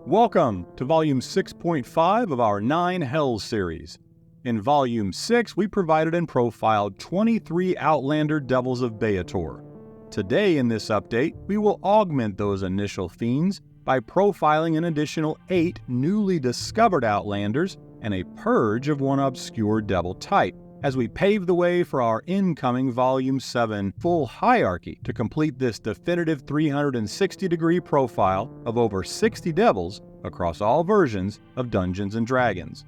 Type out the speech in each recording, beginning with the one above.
Welcome to Volume 6.5 of our 9 Hells series. In Volume 6, we provided and profiled 23 Outlander Devils of Baator. Today in this update, we will augment those initial fiends by profiling an additional 8 newly discovered Outlanders and a purge of one obscure devil type, as we pave the way for our incoming Volume 7 full hierarchy to complete this definitive 360-degree profile of over 60 devils across all versions of Dungeons & Dragons.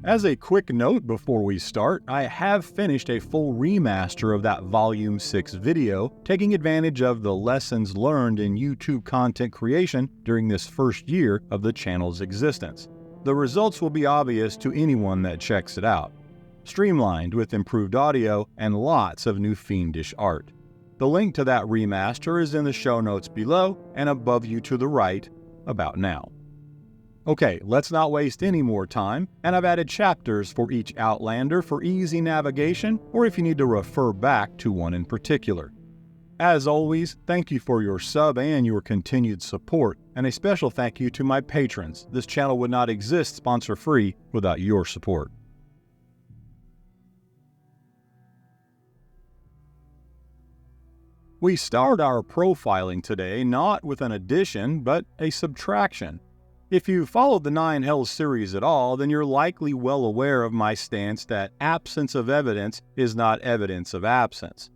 As a quick note before we start, I have finished a full remaster of that Volume 6 video, taking advantage of the lessons learned in YouTube content creation during this first year of the channel's existence. The results will be obvious to anyone that checks it out. Streamlined with improved audio and lots of new fiendish art. The link to that remaster is in the show notes below and above you to the right, about now. Okay, let's not waste any more time, and I've added chapters for each Outlander for easy navigation or if you need to refer back to one in particular. As always, thank you for your sub and your continued support, and a special thank you to my patrons. This channel would not exist sponsor-free without your support. We start our profiling today not with an addition, but a subtraction. If you followed the 9 Hells series at all, then you're likely well aware of my stance that absence of evidence is not evidence of absence.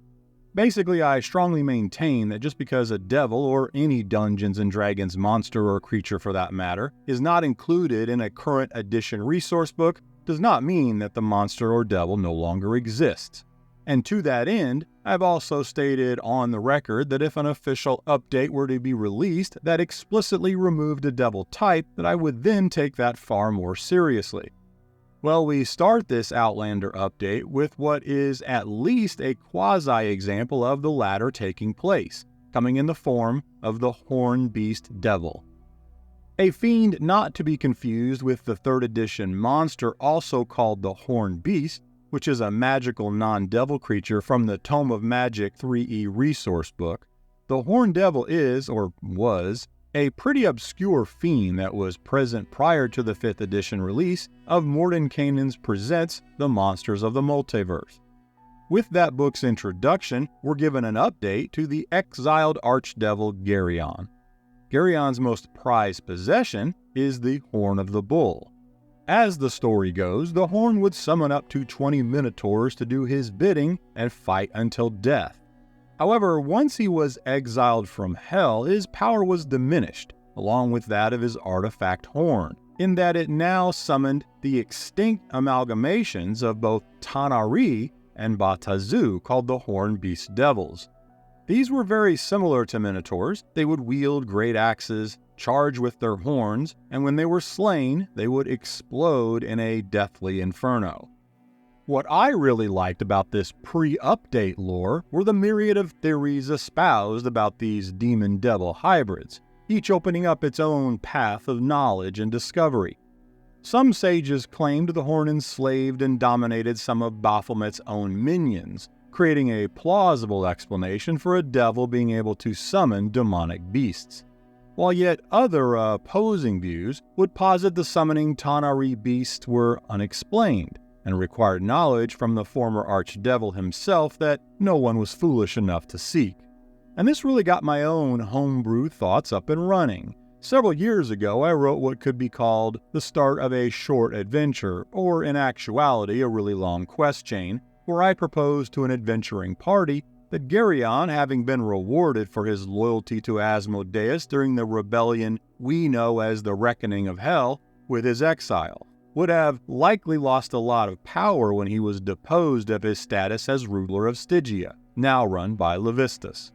Basically, I strongly maintain that just because a devil, or any Dungeons & Dragons monster or creature for that matter, is not included in a current edition resource book, does not mean that the monster or devil no longer exists. And to that end, I've also stated on the record that if an official update were to be released that explicitly removed a devil type, that I would then take that far more seriously. Well, we start this Outlander update with what is at least a quasi-example of the latter taking place, coming in the form of the Horn Beast Devil. A fiend not to be confused with the 3rd edition monster also called the Horn Beast, which is a magical non-devil creature from the Tome of Magic 3E resource book. The Horn Devil is, or was, a pretty obscure fiend that was present prior to the 5th edition release of Mordenkainen's Presents the Monsters of the Multiverse. With that book's introduction, we're given an update to the exiled archdevil Geryon. Geryon's most prized possession is the Horn of the Bull. As the story goes, the Horn would summon up to 20 Minotaurs to do his bidding and fight until death. However, once he was exiled from Hell, his power was diminished, along with that of his artifact Horn, in that it now summoned the extinct amalgamations of both Tanar'ri and Batazu, called the Horn Beast Devils. These were very similar to Minotaurs. They would wield great axes, charge with their horns, and when they were slain, they would explode in a deathly inferno. What I really liked about this pre-update lore were the myriad of theories espoused about these demon-devil hybrids, each opening up its own path of knowledge and discovery. Some sages claimed the Horn enslaved and dominated some of Baphomet's own minions, creating a plausible explanation for a devil being able to summon demonic beasts. While yet other opposing views would posit the summoning Tanar'ri beasts were unexplained and required knowledge from the former archdevil himself that no one was foolish enough to seek. And this really got my own homebrew thoughts up and running. Several years ago, I wrote what could be called the start of a short adventure, or in actuality a really long quest chain, where I proposed to an adventuring party that Geryon, having been rewarded for his loyalty to Asmodeus during the rebellion we know as the Reckoning of Hell, with his exile, would have likely lost a lot of power when he was deposed of his status as ruler of Stygia, now run by Levistus.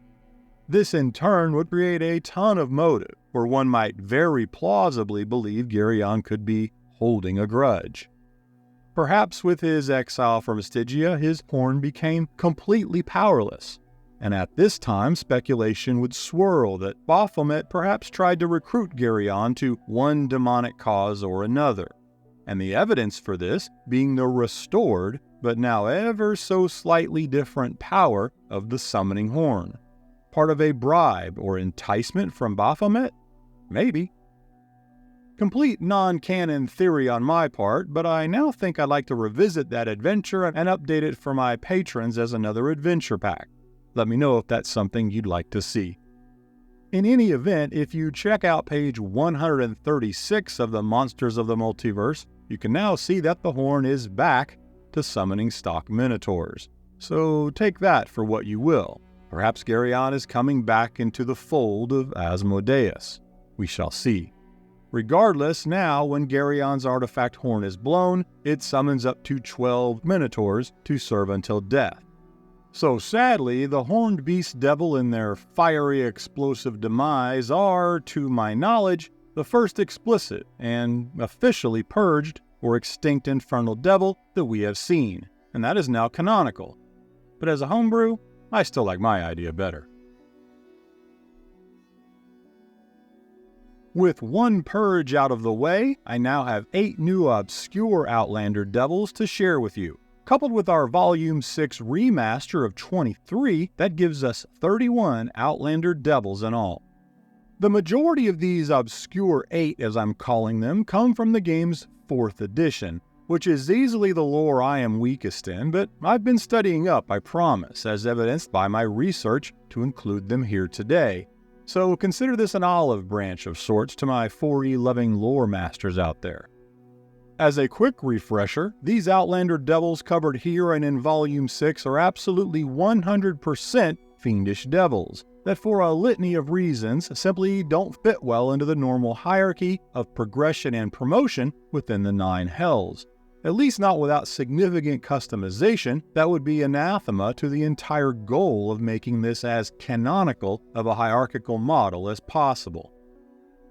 This in turn would create a ton of motive, where one might very plausibly believe Geryon could be holding a grudge. Perhaps with his exile from Stygia, his horn became completely powerless, and at this time speculation would swirl that Baphomet perhaps tried to recruit Geryon to one demonic cause or another, and the evidence for this being the restored, but now ever so slightly different power of the summoning horn. Part of a bribe or enticement from Baphomet? Maybe. Complete non-canon theory on my part, but I now think I'd like to revisit that adventure and update it for my patrons as another adventure pack. Let me know if that's something you'd like to see. In any event, if you check out page 136 of the Monsters of the Multiverse, you can now see that the Horn is back to summoning stock Minotaurs. So take that for what you will. Perhaps Geryon is coming back into the fold of Asmodeus. We shall see. Regardless, now when Geryon's artifact horn is blown, it summons up to 12 Minotaurs to serve until death. So sadly, the Horned Beast Devil and their fiery explosive demise are, to my knowledge, the first explicit and officially purged or extinct Infernal Devil that we have seen, and that is now canonical. But as a homebrew, I still like my idea better. With one purge out of the way, I now have 8 new obscure Outlander Devils to share with you. Coupled with our Volume 6 remaster of 23, that gives us 31 Outlander Devils in all. The majority of these obscure 8, as I'm calling them, come from the game's 4th edition, which is easily the lore I am weakest in, but I've been studying up, I promise, as evidenced by my research to include them here today. So consider this an olive branch of sorts to my 4E-loving lore masters out there. As a quick refresher, these Outlander Devils covered here and in Volume 6 are absolutely 100% fiendish devils that for a litany of reasons simply don't fit well into the normal hierarchy of progression and promotion within the 9 hells. At least not without significant customization that would be anathema to the entire goal of making this as canonical of a hierarchical model as possible.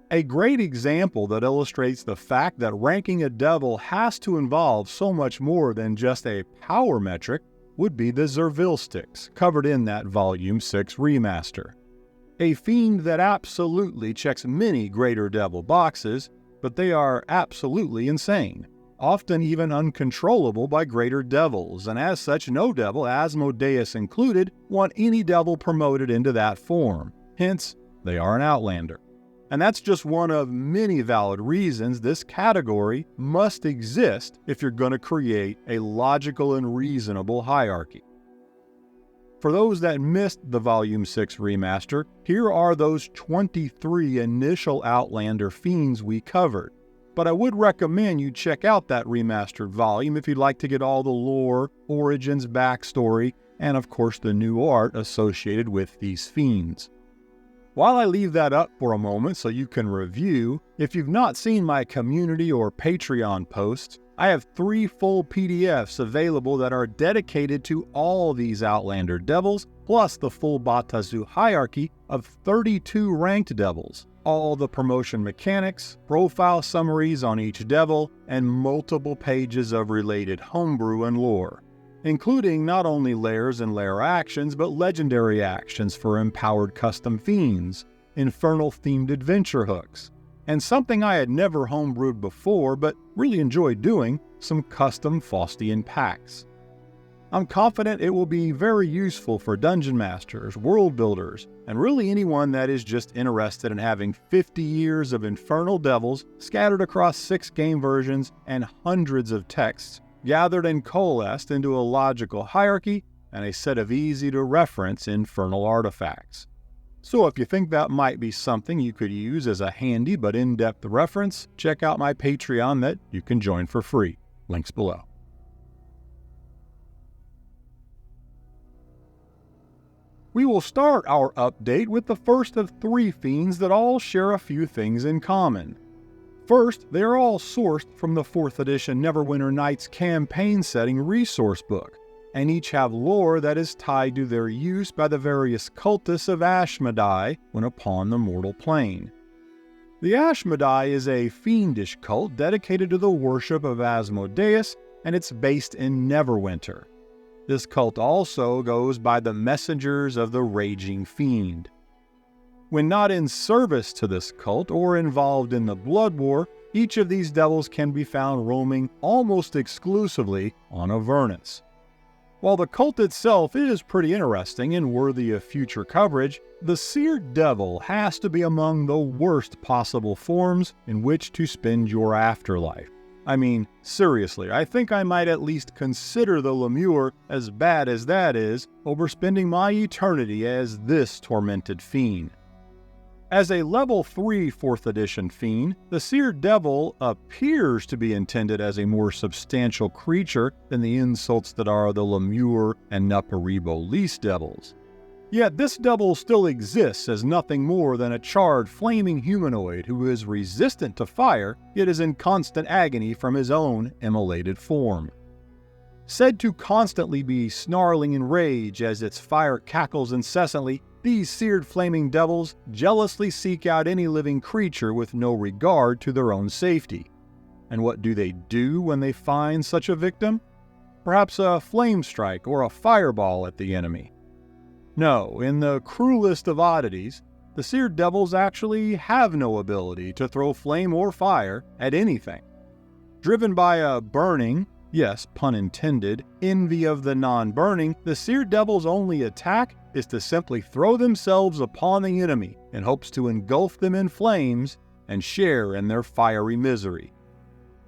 A great example that illustrates the fact that ranking a devil has to involve so much more than just a power metric would be the Zervil sticks, covered in that Volume 6 remaster. A fiend that absolutely checks many greater devil boxes, but they are absolutely insane. Often even uncontrollable by greater devils, and as such no devil, Asmodeus included, want any devil promoted into that form. Hence, they are an Outlander. And that's just one of many valid reasons this category must exist if you're going to create a logical and reasonable hierarchy. For those that missed the Volume 6 remaster, here are those 23 initial Outlander fiends we covered. But I would recommend you check out that remastered volume if you'd like to get all the lore, origins, backstory, and of course the new art associated with these fiends. While I leave that up for a moment so you can review, if you've not seen my community or Patreon posts, I have 3 full PDFs available that are dedicated to all these Outlander Devils, plus the full Batazu hierarchy of 32 ranked devils. All the promotion mechanics, profile summaries on each devil, and multiple pages of related homebrew and lore, including not only layers and lair actions, but legendary actions for empowered custom fiends, Infernal-themed adventure hooks, and something I had never homebrewed before but really enjoyed doing, some custom Faustian packs. I'm confident it will be very useful for dungeon masters, world builders, and really anyone that is just interested in having 50 years of Infernal Devils scattered across 6 game versions and hundreds of texts, gathered and coalesced into a logical hierarchy and a set of easy-to-reference infernal artifacts. So if you think that might be something you could use as a handy but in-depth reference, check out my Patreon that you can join for free. Links below. We will start our update with the first of 3 fiends that all share a few things in common. First, they are all sourced from the 4th edition Neverwinter Nights campaign setting resource book, and each have lore that is tied to their use by the various cultists of Ashmedai when upon the mortal plane. The Ashmedai is a fiendish cult dedicated to the worship of Asmodeus, and it's based in Neverwinter. This cult also goes by the Messengers of the Raging Fiend. When not in service to this cult or involved in the Blood War, each of these devils can be found roaming almost exclusively on Avernus. While the cult itself is pretty interesting and worthy of future coverage, the Seared Devil has to be among the worst possible forms in which to spend your afterlife. I mean, seriously, I think I might at least consider the Lemure, as bad as that is, over spending my eternity as this tormented fiend. As a level 3 4th edition fiend, the Seared Devil appears to be intended as a more substantial creature than the insults that are the Lemure and Nuparibo Least Devils. Yet this devil still exists as nothing more than a charred, flaming humanoid who is resistant to fire, yet is in constant agony from his own immolated form. Said to constantly be snarling in rage as its fire cackles incessantly, these seared flaming devils jealously seek out any living creature with no regard to their own safety. And what do they do when they find such a victim? Perhaps a flame strike or a fireball at the enemy. No, in the cruelest of oddities, the Seared Devils actually have no ability to throw flame or fire at anything. Driven by a burning, yes, pun intended, envy of the non-burning, the Seared Devils' only attack is to simply throw themselves upon the enemy in hopes to engulf them in flames and share in their fiery misery.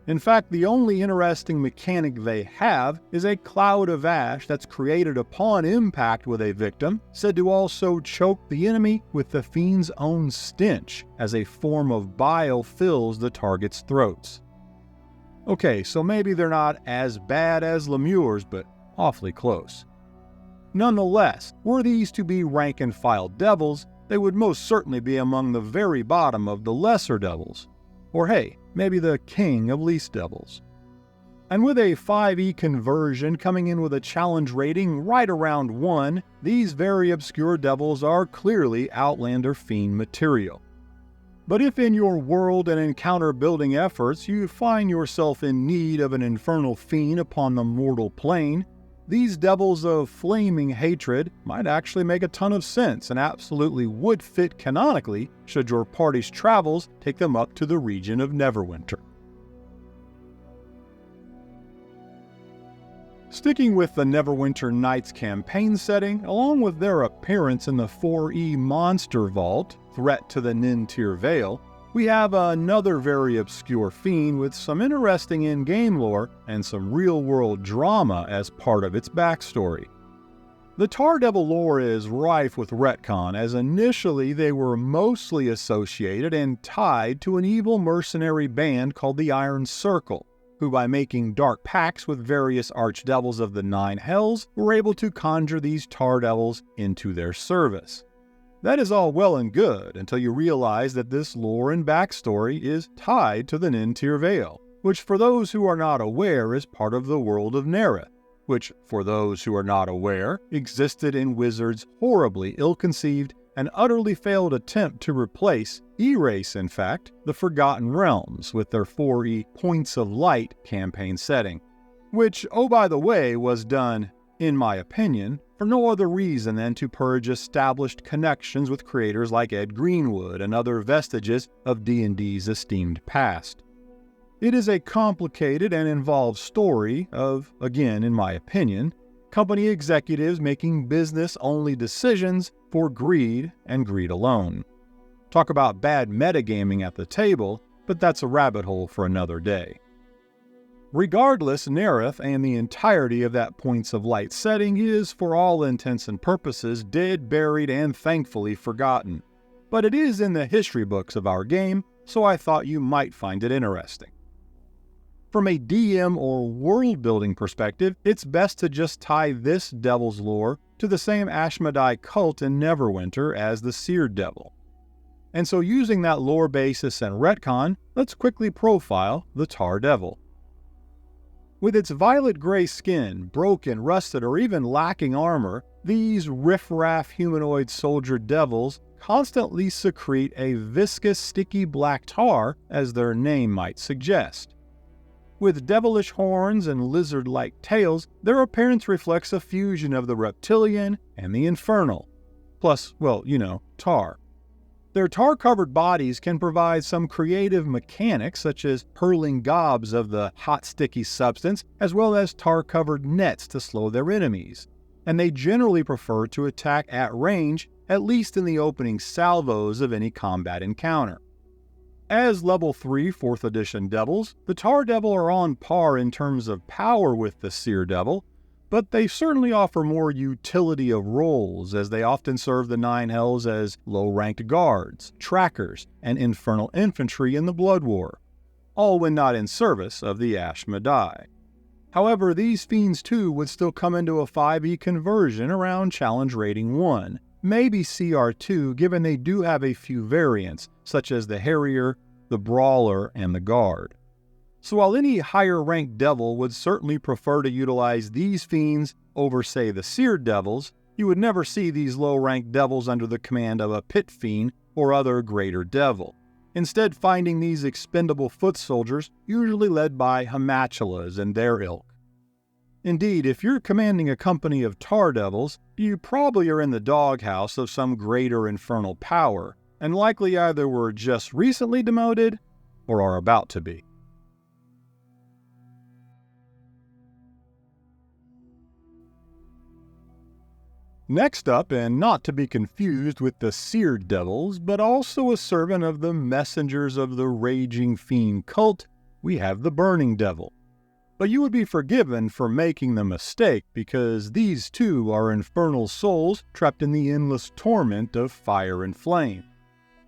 In fact, the only interesting mechanic they have is a cloud of ash that's created upon impact with a victim, said to also choke the enemy with the fiend's own stench as a form of bile fills the target's throats. Okay, so maybe they're not as bad as Lemures, but awfully close. Nonetheless, were these to be rank-and-file devils, they would most certainly be among the very bottom of the lesser devils. Or hey, maybe the king of least devils. And with a 5e conversion coming in with a challenge rating right around 1, these very obscure devils are clearly Outlander fiend material. But if in your world and encounter building efforts you find yourself in need of an infernal fiend upon the mortal plane, these devils of flaming hatred might actually make a ton of sense and absolutely would fit canonically should your party's travels take them up to the region of Neverwinter. Sticking with the Neverwinter Nights campaign setting, along with their appearance in the 4e Monster Vault, Threat to the Nintir Vale, we have another very obscure fiend with some interesting in-game lore and some real-world drama as part of its backstory. The Tar Devil lore is rife with retcon, as initially they were mostly associated and tied to an evil mercenary band called the Iron Circle, who by making dark pacts with various archdevils of the Nine Hells were able to conjure these Tar Devils into their service. That is all well and good until you realize that this lore and backstory is tied to the Nintir Vale, which for those who are not aware is part of the world of Nereth, which for those who are not aware existed in Wizards' horribly ill-conceived and utterly failed attempt to erase in fact, the Forgotten Realms with their 4e Points of Light campaign setting, which, oh by the way, was done, in my opinion, for no other reason than to purge established connections with creators like Ed Greenwood and other vestiges of D&D's esteemed past. It is a complicated and involved story of, again in my opinion, company executives making business-only decisions for greed and greed alone. Talk about bad metagaming at the table, but that's a rabbit hole for another day. Regardless, Nereth and the entirety of that Points of Light setting is, for all intents and purposes, dead, buried, and thankfully forgotten. But it is in the history books of our game, so I thought you might find it interesting. From a DM or world-building perspective, it's best to just tie this devil's lore to the same Ashmedai cult in Neverwinter as the Seared Devil. And so using that lore basis and retcon, let's quickly profile the Tar Devil. With its violet-gray skin, broken, rusted, or even lacking armor, these riff-raff humanoid soldier devils constantly secrete a viscous, sticky black tar, as their name might suggest. With devilish horns and lizard-like tails, their appearance reflects a fusion of the reptilian and the infernal. Plus, well, tar. Their tar-covered bodies can provide some creative mechanics such as hurling gobs of the hot sticky substance as well as tar-covered nets to slow their enemies, and they generally prefer to attack at range, at least in the opening salvos of any combat encounter. As level 3 4th edition devils, the Tar Devil are on par in terms of power with the Seared Devil, but they certainly offer more utility of roles, as they often serve the Nine Hells as low-ranked guards, trackers, and infernal infantry in the Blood War, all when not in service of the Ashmedai. However, these fiends too would still come into a 5e conversion around challenge rating 1, maybe CR2 given they do have a few variants, such as the Harrier, the Brawler, and the Guard. So while any higher-ranked devil would certainly prefer to utilize these fiends over, say, the Seared Devils, you would never see these low-ranked devils under the command of a Pit Fiend or other greater devil, instead finding these expendable foot soldiers usually led by Hamachulas and their ilk. Indeed, if you're commanding a company of Tar Devils, you probably are in the doghouse of some greater infernal power, and likely either were just recently demoted or are about to be. Next up, and not to be confused with the Seared Devils, but also a servant of the messengers of the Raging Fiend cult, we have the Burning Devil. But you would be forgiven for making the mistake, because these too are infernal souls trapped in the endless torment of fire and flame.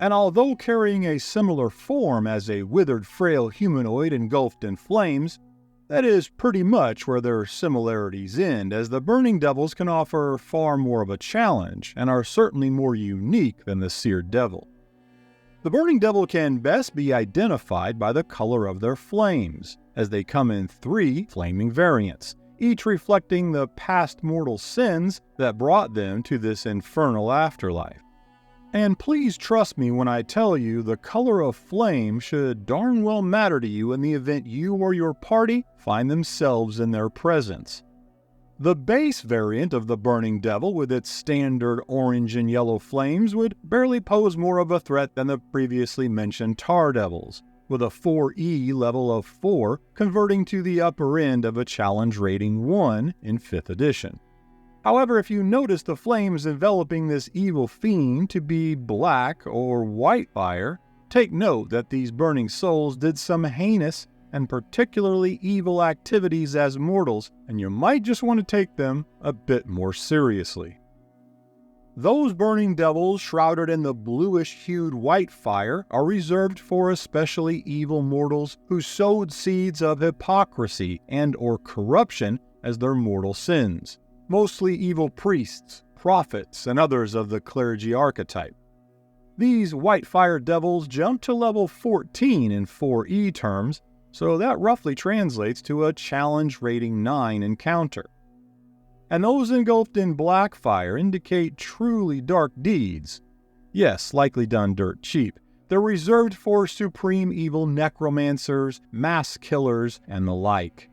And although carrying a similar form as a withered frail humanoid engulfed in flames, that is pretty much where their similarities end, as the Burning Devils can offer far more of a challenge and are certainly more unique than the Seared Devil. The Burning Devil can best be identified by the color of their flames, as they come in 3 flaming variants, each reflecting the past mortal sins that brought them to this infernal afterlife. And please trust me when I tell you the color of flame should darn well matter to you in the event you or your party find themselves in their presence. The base variant of the Burning Devil with its standard orange and yellow flames would barely pose more of a threat than the previously mentioned Tar Devils, with a 4E level of 4 converting to the upper end of a challenge rating 1 in 5th edition. However, if you notice the flames enveloping this evil fiend to be black or white fire, take note that these burning souls did some heinous and particularly evil activities as mortals, and you might just want to take them a bit more seriously. Those burning devils shrouded in the bluish-hued white fire are reserved for especially evil mortals who sowed seeds of hypocrisy and or corruption as their mortal sins. Mostly evil priests, prophets, and others of the clergy archetype. These white fire devils jump to level 14 in 4E terms, so that roughly translates to a challenge rating 9 encounter. And those engulfed in black fire indicate truly dark deeds. Yes, likely done dirt cheap. They're reserved for supreme evil necromancers, mass killers, and the like.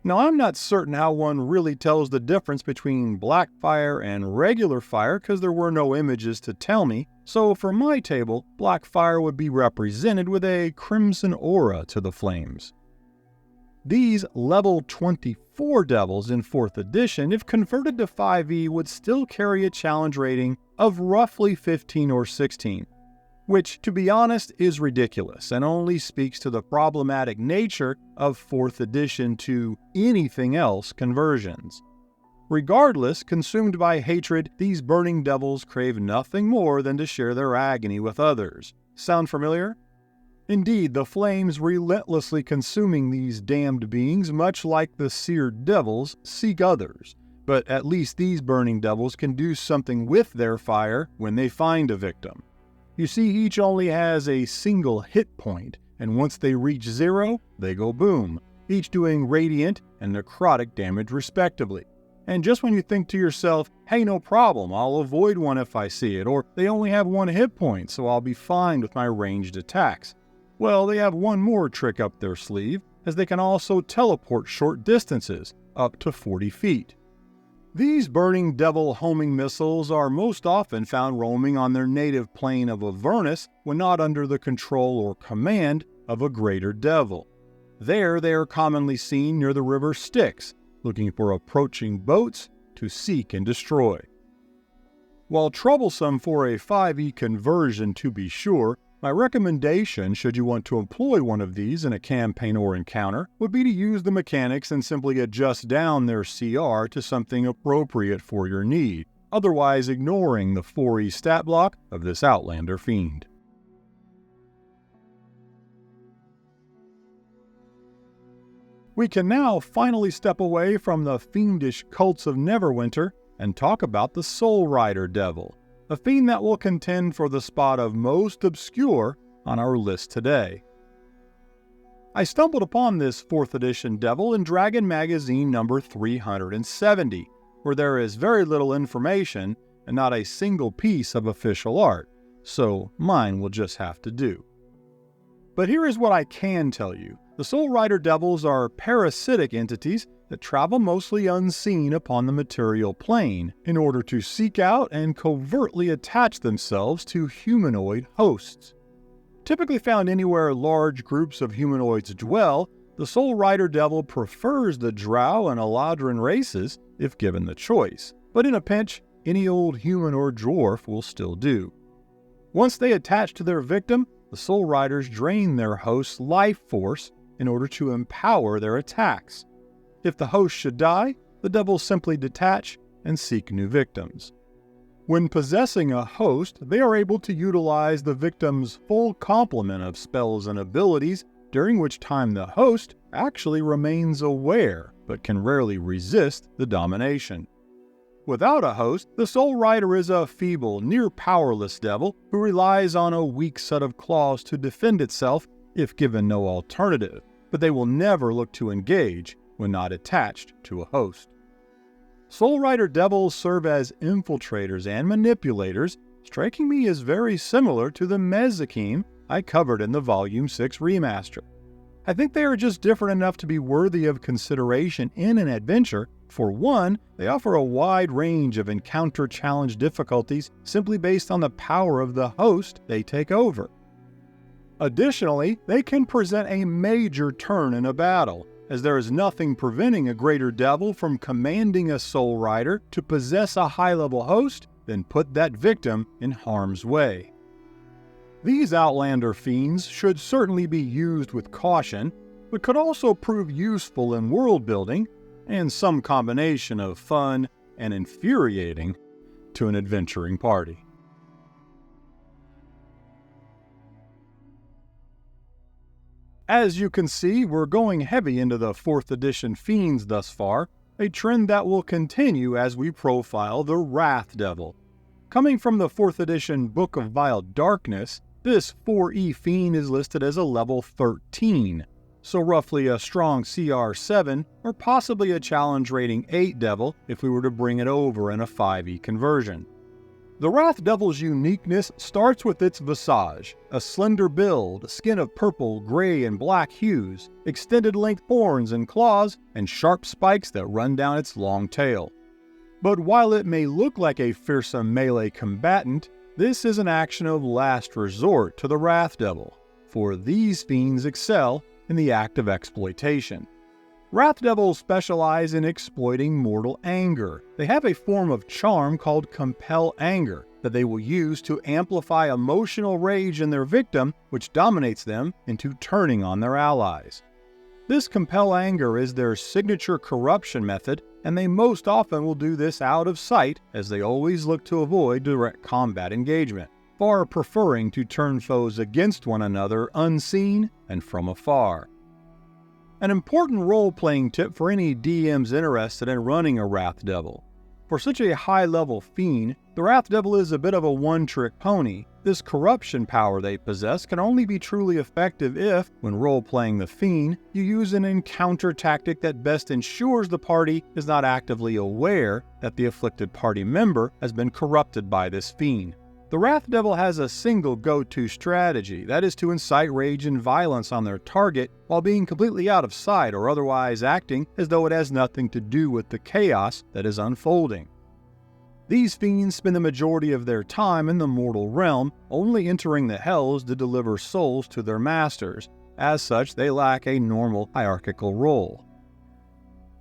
Now, I'm not certain how one really tells the difference between black fire and regular fire because there were no images to tell me, so for my table, black fire would be represented with a crimson aura to the flames. These level 24 devils in 4th edition, if converted to 5e, would still carry a challenge rating of roughly 15 or 16. Which, to be honest, is ridiculous and only speaks to the problematic nature of 4th edition to anything else conversions. Regardless, consumed by hatred, these burning devils crave nothing more than to share their agony with others. Sound familiar? Indeed, the flames relentlessly consuming these damned beings, much like the Seared Devils, seek others. But at least these burning devils can do something with their fire when they find a victim. You see, each only has a single hit point, and once they reach 0, they go boom, each doing radiant and necrotic damage respectively. And just when you think to yourself, hey, no problem, I'll avoid one if I see it, or they only have 1 hit point, so I'll be fine with my ranged attacks. Well, they have one more trick up their sleeve, as they can also teleport short distances, up to 40 feet. These burning devil homing missiles are most often found roaming on their native plane of Avernus when not under the control or command of a greater devil. There they are commonly seen near the river Styx, looking for approaching boats to seek and destroy. While troublesome for a 5e conversion to be sure, my recommendation, should you want to employ one of these in a campaign or encounter, would be to use the mechanics and simply adjust down their CR to something appropriate for your need, otherwise ignoring the 4e stat block of this Outlander fiend. We can now finally step away from the fiendish cults of Neverwinter and talk about the Soulrider Devil, a fiend that will contend for the spot of most obscure on our list today. I stumbled upon this 4th edition devil in Dragon Magazine number 370, where there is very little information and not a single piece of official art, so mine will just have to do. But here is what I can tell you. The Soulrider Devils are parasitic entities that travel mostly unseen upon the material plane in order to seek out and covertly attach themselves to humanoid hosts. Typically found anywhere large groups of humanoids dwell, the Soulrider Devil prefers the Drow and Eladrin races if given the choice, but in a pinch, any old human or dwarf will still do. Once they attach to their victim, the Soulriders drain their host's life force in order to empower their attacks. If the host should die, the devils simply detach and seek new victims. When possessing a host, they are able to utilize the victim's full complement of spells and abilities, during which time the host actually remains aware, but can rarely resist the domination. Without a host, the Soulrider is a feeble, near-powerless devil who relies on a weak set of claws to defend itself if given no alternative, but they will never look to engage when not attached to a host. Soulrider Devils serve as infiltrators and manipulators, striking me as very similar to the Mezzakim I covered in the Volume 6 remaster. I think they are just different enough to be worthy of consideration in an adventure. For one, they offer a wide range of encounter challenge difficulties simply based on the power of the host they take over. Additionally, they can present a major turn in a battle, as there is nothing preventing a greater devil from commanding a Soulrider to possess a high-level host, then put that victim in harm's way. These Outlander fiends should certainly be used with caution, but could also prove useful in world building and some combination of fun and infuriating to an adventuring party. As you can see, we're going heavy into the 4th edition fiends thus far, a trend that will continue as we profile the Wrath Devil. Coming from the 4th edition Book of Vile Darkness, this 4e fiend is listed as a level 13, so roughly a strong CR 7 or possibly a challenge rating 8 devil if we were to bring it over in a 5e conversion. The Wrath Devil's uniqueness starts with its visage, a slender build, skin of purple, gray, and black hues, extended length horns and claws, and sharp spikes that run down its long tail. But while it may look like a fearsome melee combatant, this is an action of last resort to the Wrath Devil, for these fiends excel in the act of exploitation. Wrath Devils specialize in exploiting mortal anger. They have a form of charm called Compel Anger that they will use to amplify emotional rage in their victim, which dominates them into turning on their allies. This Compel Anger is their signature corruption method, and they most often will do this out of sight as they always look to avoid direct combat engagement, far preferring to turn foes against one another unseen and from afar. An important role-playing tip for any DMs interested in running a Wrath Devil. For such a high-level fiend, the Wrath Devil is a bit of a one-trick pony. This corruption power they possess can only be truly effective if, when role-playing the fiend, you use an encounter tactic that best ensures the party is not actively aware that the afflicted party member has been corrupted by this fiend. The Wrath Devil has a single go-to strategy, that is to incite rage and violence on their target while being completely out of sight or otherwise acting as though it has nothing to do with the chaos that is unfolding. These fiends spend the majority of their time in the mortal realm, only entering the hells to deliver souls to their masters. As such, they lack a normal hierarchical role.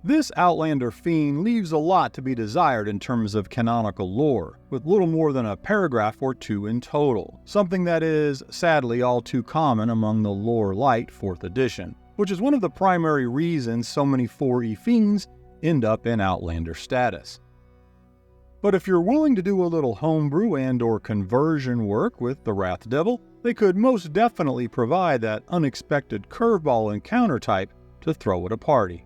This Outlander fiend leaves a lot to be desired in terms of canonical lore, with little more than a paragraph or two in total, something that is, sadly, all too common among the lore-light 4th edition, which is one of the primary reasons so many 4E fiends end up in Outlander status. But if you're willing to do a little homebrew and/or conversion work with the Wrath Devil, they could most definitely provide that unexpected curveball encounter type to throw at a party.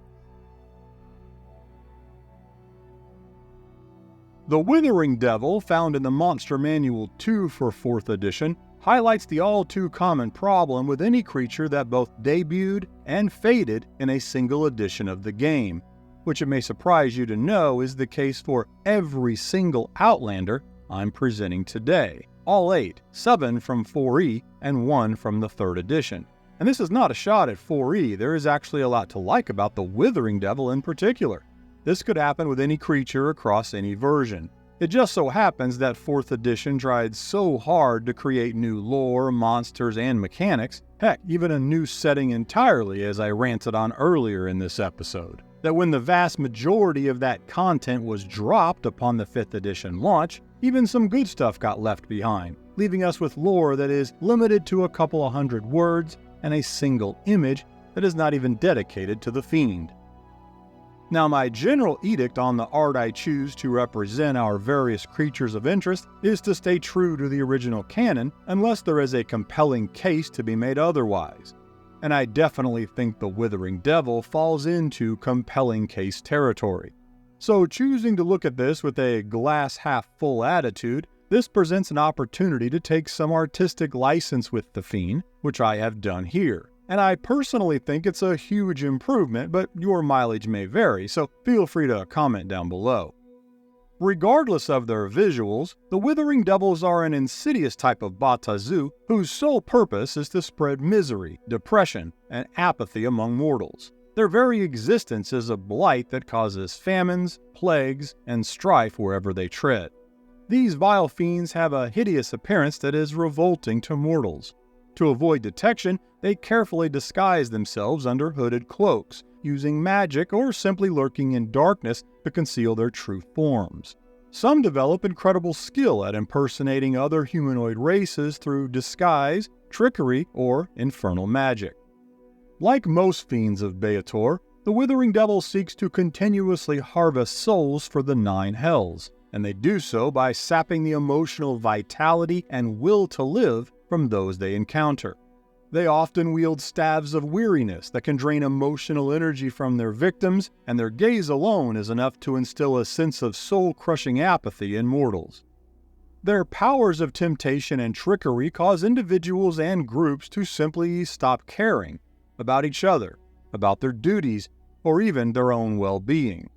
The Withering Devil, found in the Monster Manual 2 for 4th edition, highlights the all-too-common problem with any creature that both debuted and faded in a single edition of the game, which it may surprise you to know is the case for every single Outlander I'm presenting today. All 8, 7 from 4E and 1 from the 3rd edition. And this is not a shot at 4E, there is actually a lot to like about the Withering Devil in particular. This could happen with any creature across any version. It just so happens that 4th edition tried so hard to create new lore, monsters, and mechanics, heck, even a new setting entirely as I ranted on earlier in this episode, that when the vast majority of that content was dropped upon the 5th edition launch, even some good stuff got left behind, leaving us with lore that is limited to a couple of hundred words and a single image that is not even dedicated to the fiend. Now, my general edict on the art I choose to represent our various creatures of interest is to stay true to the original canon unless there is a compelling case to be made otherwise. And I definitely think the Withering Devil falls into compelling case territory. So choosing to look at this with a glass-half-full attitude, this presents an opportunity to take some artistic license with the fiend, which I have done here. And I personally think it's a huge improvement, but your mileage may vary, so feel free to comment down below. Regardless of their visuals, the Withering Devils are an insidious type of Batazu whose sole purpose is to spread misery, depression, and apathy among mortals. Their very existence is a blight that causes famines, plagues, and strife wherever they tread. These vile fiends have a hideous appearance that is revolting to mortals. To avoid detection, they carefully disguise themselves under hooded cloaks, using magic or simply lurking in darkness to conceal their true forms. Some develop incredible skill at impersonating other humanoid races through disguise, trickery, or infernal magic. Like most fiends of Baator, the Withering Devil seeks to continuously harvest souls for the 9 hells, and they do so by sapping the emotional vitality and will to live from those they encounter. They often wield staves of weariness that can drain emotional energy from their victims, and their gaze alone is enough to instill a sense of soul-crushing apathy in mortals. Their powers of temptation and trickery cause individuals and groups to simply stop caring about each other, about their duties, or even their own well-being.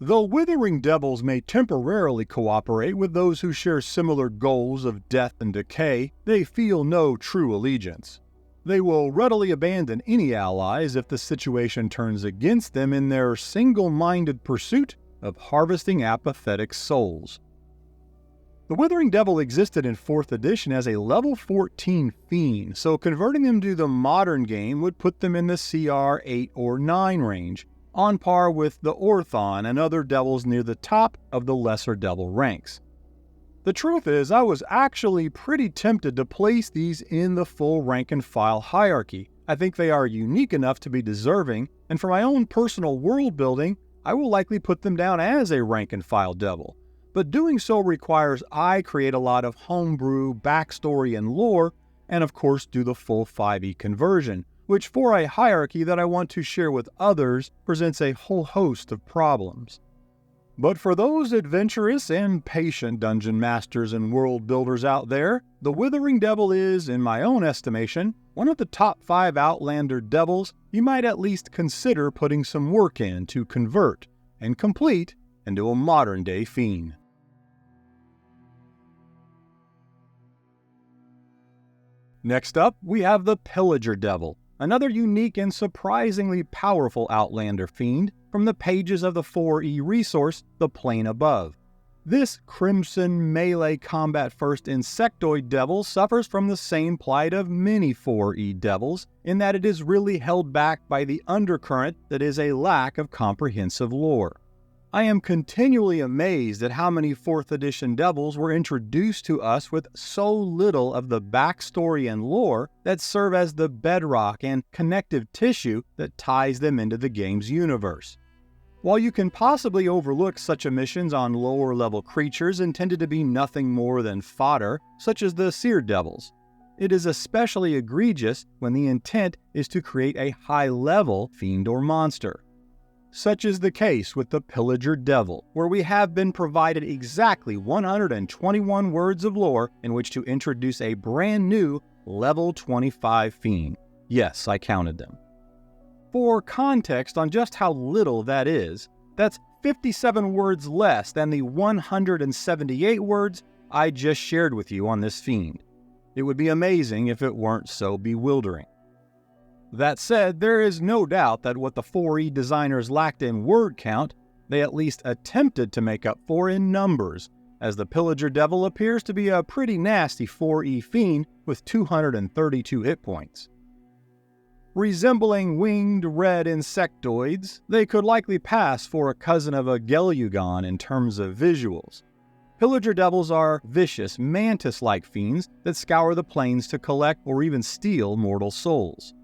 Though Withering Devils may temporarily cooperate with those who share similar goals of death and decay, they feel no true allegiance. They will readily abandon any allies if the situation turns against them in their single-minded pursuit of harvesting apathetic souls. The Withering Devil existed in 4th edition as a level 14 fiend, so converting them to the modern game would put them in the CR 8 or 9 range, on par with the Orthon and other devils near the top of the lesser devil ranks. The truth is, I was actually pretty tempted to place these in the full rank and file hierarchy. I think they are unique enough to be deserving, and for my own personal world building, I will likely put them down as a rank and file devil. But doing so requires I create a lot of homebrew, backstory, and lore, and of course do the full 5e conversion, which for a hierarchy that I want to share with others presents a whole host of problems. But for those adventurous and patient dungeon masters and world builders out there, the Withering Devil is, in my own estimation, one of the top 5 Outlander Devils you might at least consider putting some work in to convert and complete into a modern-day fiend. Next up, we have the Pillager Devil, another unique and surprisingly powerful Outlander fiend from the pages of the 4E resource, The Plane Above. This crimson melee combat-first insectoid devil suffers from the same plight of many 4E devils, in that it is really held back by the undercurrent that is a lack of comprehensive lore. I am continually amazed at how many 4th edition devils were introduced to us with so little of the backstory and lore that serve as the bedrock and connective tissue that ties them into the game's universe. While you can possibly overlook such omissions on lower-level creatures intended to be nothing more than fodder, such as the Seared devils, it is especially egregious when the intent is to create a high-level fiend or monster. Such is the case with the Pillager Devil, where we have been provided exactly 121 words of lore in which to introduce a brand new level 25 fiend. Yes, I counted them. For context on just how little that is, that's 57 words less than the 178 words I just shared with you on this fiend. It would be amazing if it weren't so bewildering. That said, there is no doubt that what the 4E designers lacked in word count, they at least attempted to make up for in numbers, as the Pillager Devil appears to be a pretty nasty 4E fiend with 232 hit points. Resembling winged red insectoids, they could likely pass for a cousin of a Gellugon in terms of visuals. Pillager Devils are vicious, mantis-like fiends that scour the plains to collect or even steal mortal souls.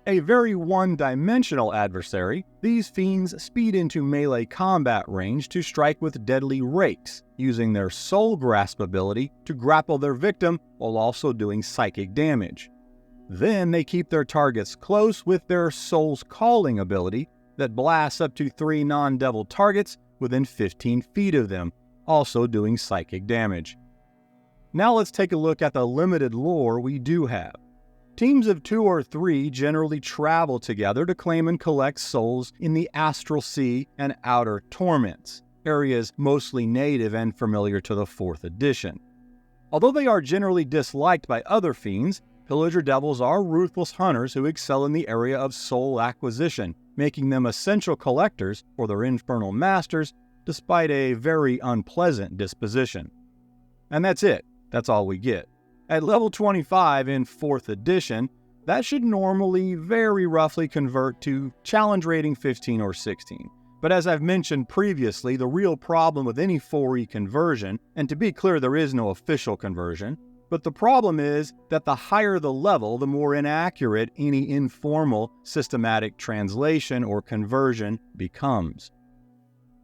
A very one-dimensional adversary, these fiends speed into melee combat range to strike with deadly rakes, using their soul grasp ability to grapple their victim while also doing psychic damage. Then they keep their targets close with their soul's calling ability that blasts up to 3 non-devil targets within 15 feet of them, also doing psychic damage. Now let's take a look at the limited lore we do have. Teams of 2 or 3 generally travel together to claim and collect souls in the Astral Sea and Outer Torments, areas mostly native and familiar to the 4th edition. Although they are generally disliked by other fiends, Pillager Devils are ruthless hunters who excel in the area of soul acquisition, making them essential collectors for their infernal masters despite a very unpleasant disposition. And that's it. That's all we get. At level 25 in 4th edition, that should normally very roughly convert to challenge rating 15 or 16. But as I've mentioned previously, the real problem with any 4E conversion, and to be clear, there is no official conversion, but the problem is that the higher the level, the more inaccurate any informal systematic translation or conversion becomes.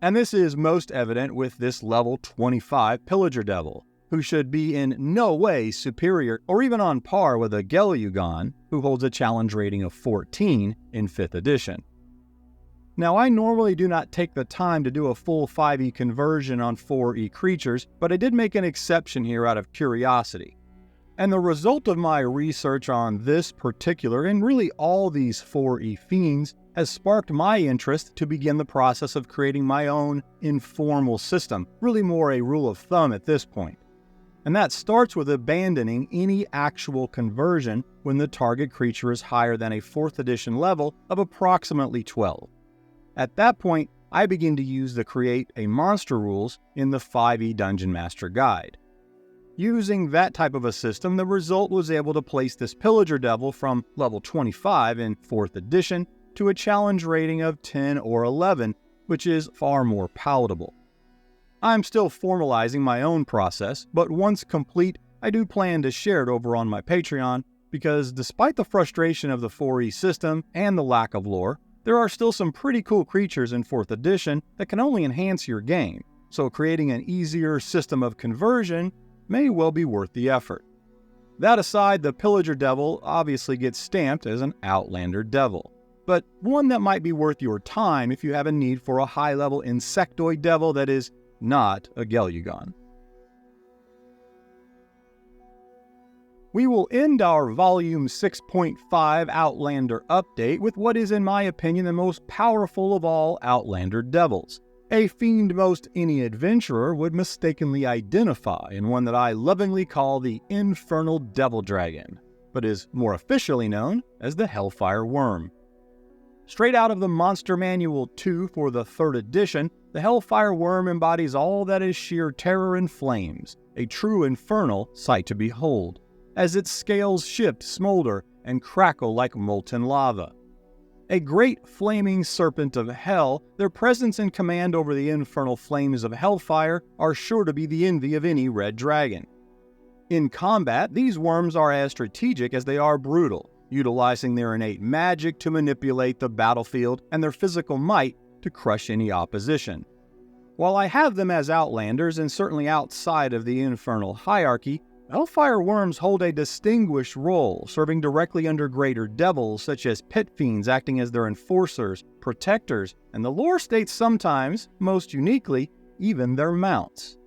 And this is most evident with this level 25 Pillager Devil, who should be in no way superior or even on par with a Gellugon, who holds a challenge rating of 14 in 5th edition. Now, I normally do not take the time to do a full 5E conversion on 4E creatures, but I did make an exception here out of curiosity. And the result of my research on this particular, and really all these 4E fiends, has sparked my interest to begin the process of creating my own informal system, really more a rule of thumb at this point. And that starts with abandoning any actual conversion when the target creature is higher than a 4th edition level of approximately 12. At that point, I begin to use the Create a Monster rules in the 5e Dungeon Master Guide. Using that type of a system, the result was able to place this Pillager Devil from level 25 in 4th edition to a challenge rating of 10 or 11, which is far more palatable. I'm still formalizing my own process, but once complete, I do plan to share it over on my Patreon, because despite the frustration of the 4E system and the lack of lore, there are still some pretty cool creatures in 4th edition that can only enhance your game, so creating an easier system of conversion may well be worth the effort. That aside, the Pillager Devil obviously gets stamped as an Outlander Devil, but one that might be worth your time if you have a need for a high-level insectoid devil that is not a Gellugon. We will end our Volume 6.5 Outlander update with what is, in my opinion, the most powerful of all Outlander Devils, A fiend most any adventurer would mistakenly identify, and one that I lovingly call the Infernal Devil Dragon, but is more officially known as the Hellfire Wyrm. Straight out of the Monster Manual 2 for the 3rd edition, the Hellfire Wyrm embodies all that is sheer terror and flames, a true infernal sight to behold, as its scales shift, smolder, and crackle like molten lava. A great flaming serpent of hell, their presence and command over the infernal flames of hellfire are sure to be the envy of any red dragon. In combat, these worms are as strategic as they are brutal, utilizing their innate magic to manipulate the battlefield and their physical might to crush any opposition. While I have them as Outlanders and certainly outside of the infernal hierarchy, Hellfire Wyrms hold a distinguished role, serving directly under greater devils such as pit fiends acting as their enforcers, protectors, and the lore states sometimes, most uniquely, even their mounts.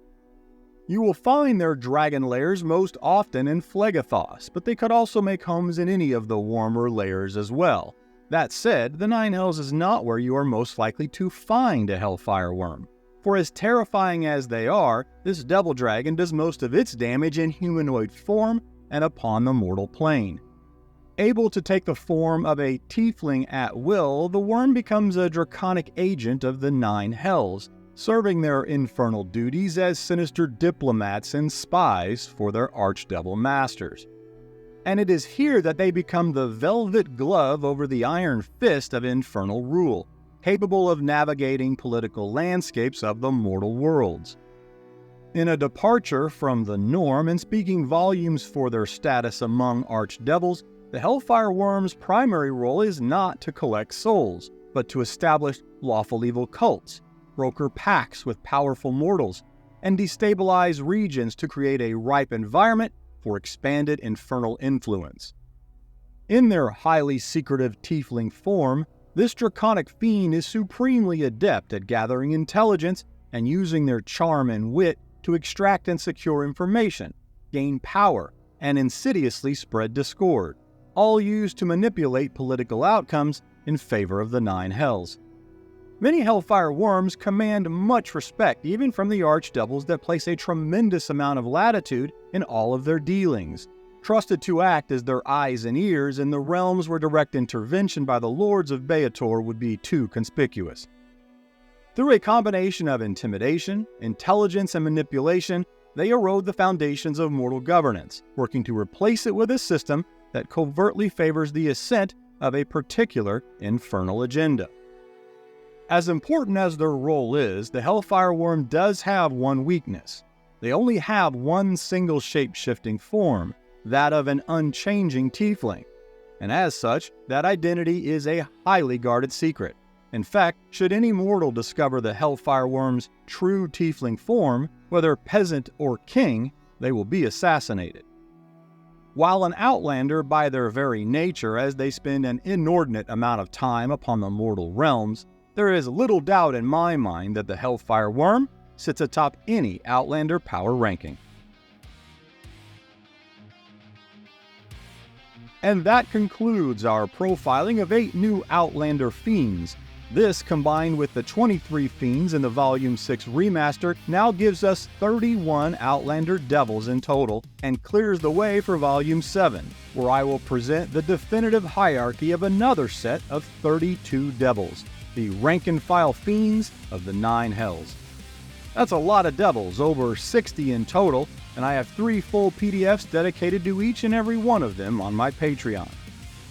You will find their dragon lairs most often in Phlegethos, but they could also make homes in any of the warmer lairs as well. That said, the Nine Hells is not where you are most likely to find a Hellfire Wyrm. For as terrifying as they are, this devil dragon does most of its damage in humanoid form and upon the mortal plane. Able to take the form of a tiefling at will, the worm becomes a draconic agent of the Nine Hells, serving their infernal duties as sinister diplomats and spies for their archdevil masters. And it is here that they become the velvet glove over the iron fist of infernal rule, capable of navigating political landscapes of the mortal worlds. In a departure from the norm and speaking volumes for their status among archdevils, the Hellfire Wyrm's primary role is not to collect souls, but to establish lawful evil cults, broker pacts with powerful mortals, and destabilize regions to create a ripe environment for expanded infernal influence. In their highly secretive tiefling form, this draconic fiend is supremely adept at gathering intelligence and using their charm and wit to extract and secure information, gain power, and insidiously spread discord, all used to manipulate political outcomes in favor of the Nine Hells. Many Hellfire Wyrms command much respect even from the archdevils that place a tremendous amount of latitude in all of their dealings, trusted to act as their eyes and ears in the realms where direct intervention by the Lords of Beator would be too conspicuous. Through a combination of intimidation, intelligence, and manipulation, they erode the foundations of mortal governance, working to replace it with a system that covertly favors the ascent of a particular infernal agenda. As important as their role is, the Hellfire Wyrm does have one weakness. They only have one single shape-shifting form, that of an unchanging tiefling, and as such, that identity is a highly guarded secret. In fact, should any mortal discover the Hellfire Wyrm's true tiefling form, whether peasant or king, they will be assassinated. While an Outlander by their very nature, as they spend an inordinate amount of time upon the mortal realms, there is little doubt in my mind that the Hellfire Wyrm sits atop any Outlander power ranking. And that concludes our profiling of 8 new Outlander fiends. This, combined with the 23 fiends in the Volume 6 remaster, now gives us 31 Outlander Devils in total, and clears the way for Volume 7, where I will present the definitive hierarchy of another set of 32 Devils, the rank-and-file fiends of the Nine Hells. That's a lot of devils, over 60 in total, and I have 3 full PDFs dedicated to each and every one of them on my Patreon.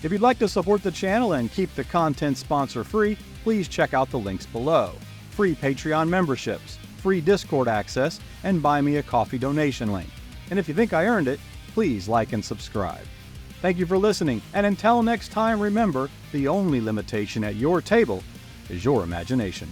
If you'd like to support the channel and keep the content sponsor-free, please check out the links below. Free Patreon memberships, free Discord access, and Buy Me a Coffee donation link. And if you think I earned it, please like and subscribe. Thank you for listening, and until next time, remember, the only limitation at your table is your imagination.